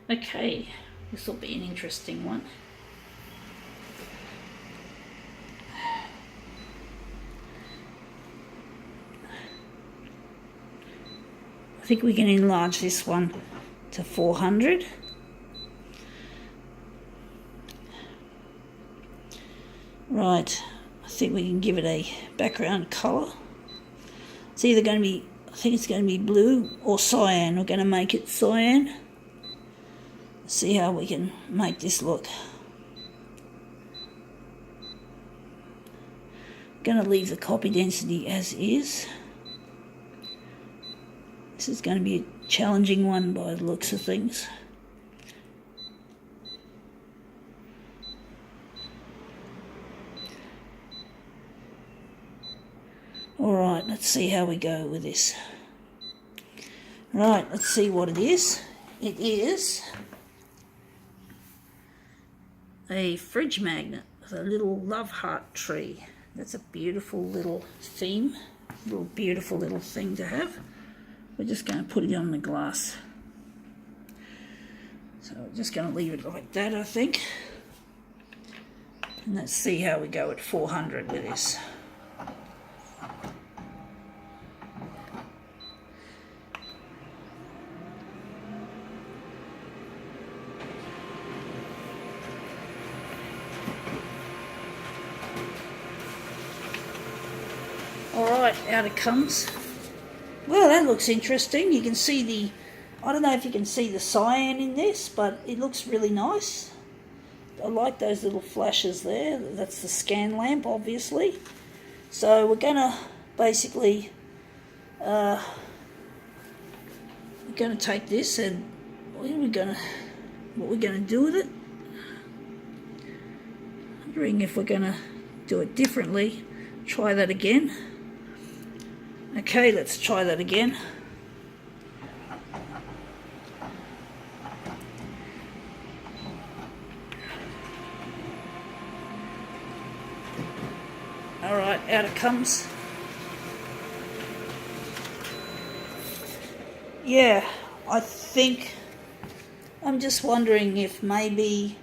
Okay, this will be an interesting one. I think we can enlarge this one to 400. Right, I think we can give it a background colour. It's either going to be, I think it's going to be blue or cyan. We're going to make it cyan. See how we can make this look. I'm going to leave the copy density as is. This is going to be a challenging one by the looks of things. Alright, let's see how we go with this. Right, let's see what it is. It is a fridge magnet with a little love heart tree. That's a beautiful little theme, beautiful little thing to have. We're just going to put it on the glass. So we're just going to leave it like that, I think. And let's see how we go at 400 with this. Alright, out it comes. Well, that looks interesting. You can see the, I don't know if you can see the cyan in this, but it looks really nice. I like those little flashes there. That's the scan lamp, obviously. So we're going to basically, we're going to take this and what we're going to do with it. Wondering if we're going to do it differently. Try that again. Okay, let's try that again. Alright, out it comes. Yeah, I think, I'm just wondering if maybe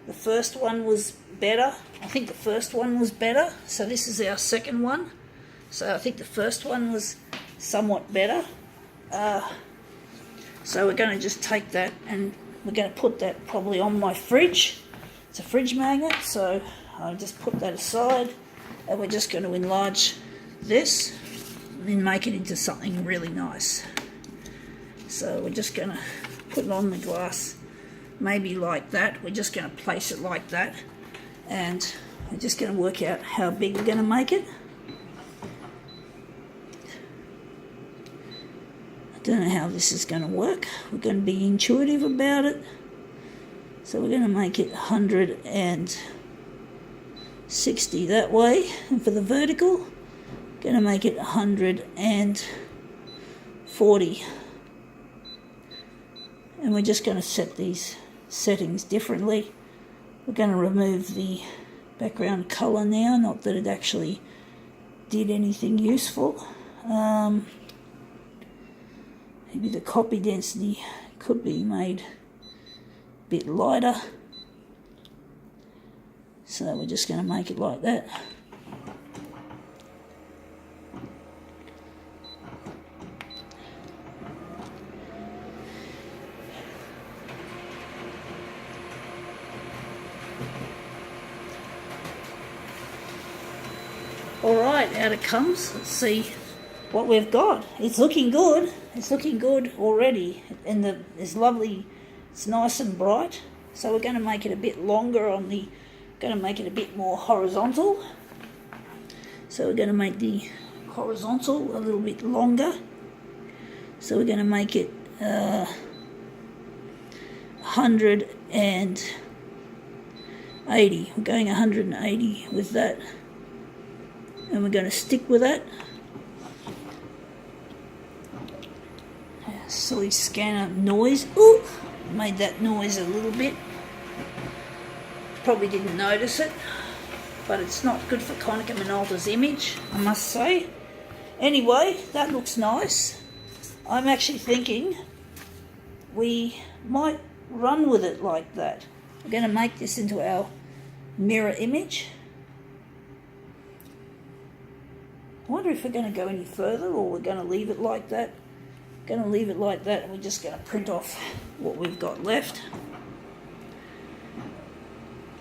the first one was better. I think the first one was better, so this is our second one. So I think the first one was somewhat better. So we're going to just take that and we're going to put that probably on my fridge. It's a fridge magnet, so I'll just put that aside and we're just going to enlarge this and then make it into something really nice. So we're just going to put it on the glass, maybe like that. We're just going to place it like that and we're just going to work out how big we're going to make it. Don't know how this is going to work. We're going to be intuitive about it. So we're going to make it 160 that way. And for the vertical, going to make it 140. And we're just going to set these settings differently. We're going to remove the background color now. Not that it actually did anything useful. Maybe the copy density could be made a bit lighter. So we're just going to make it like that. Alright, out it comes. Let's see what we've got. It's looking good. It's looking good already, and it's lovely. It's nice and bright. So we're going to make it a bit longer on the. Going to make it a bit more horizontal. So we're going to make the horizontal a little bit longer. So we're going to make it 180. We're going 180 with that, and we're going to stick with that. Silly scanner noise. Ooh, made that noise a little bit. Probably didn't notice it, but it's not good for Konica Minolta's image, I must say. Anyway, that looks nice. I'm actually thinking we might run with it like that. We're going to make this into our mirror image. I wonder if we're going to go any further or we're going to leave it like that. Going to leave it like that, and we're just going to print off what we've got left.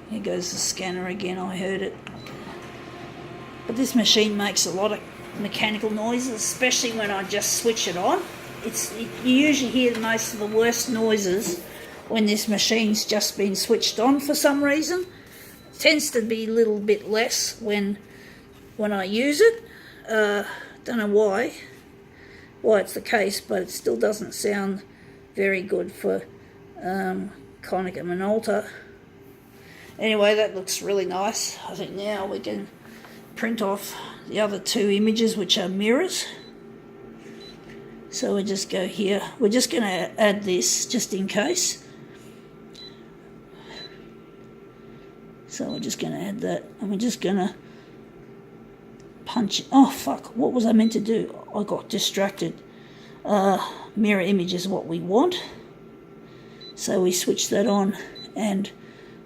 Here goes the scanner again, I heard it. But this machine makes a lot of mechanical noises, especially when I just switch it on. You usually hear most of the worst noises when this machine's just been switched on for some reason. It tends to be a little bit less when I use it. Don't know why it's the case, but it still doesn't sound very good for Konica Minolta. Anyway, that looks really nice. I think now we can print off the other two images, which are mirrors. So we just go here. We're just going to add this just in case. So we're just going to add that, and we're just going to punch. Oh fuck, what was I meant to do? I got distracted. Mirror image is what we want, so we switch that on and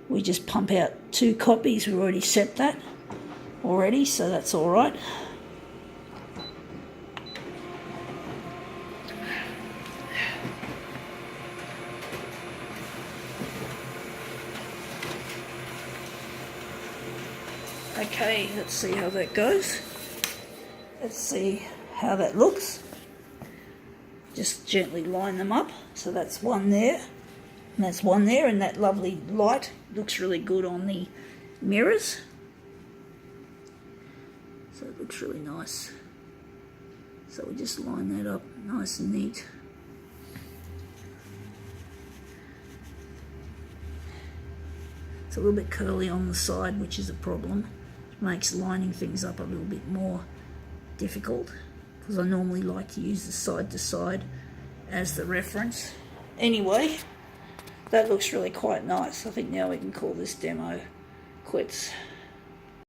we just pump out 2 copies. We've already set that already, so that's all right. Okay, let's see how that goes. Let's see how that looks. Just gently line them up. So that's one there, and that's one there, and that lovely light looks really good on the mirrors. So it looks really nice. So we just line that up nice and neat. It's a little bit curly on the side, which is a problem. It makes lining things up a little bit more difficult, because I normally like to use the side to side as the reference. Anyway, that looks really quite nice. I think now we can call this demo quits.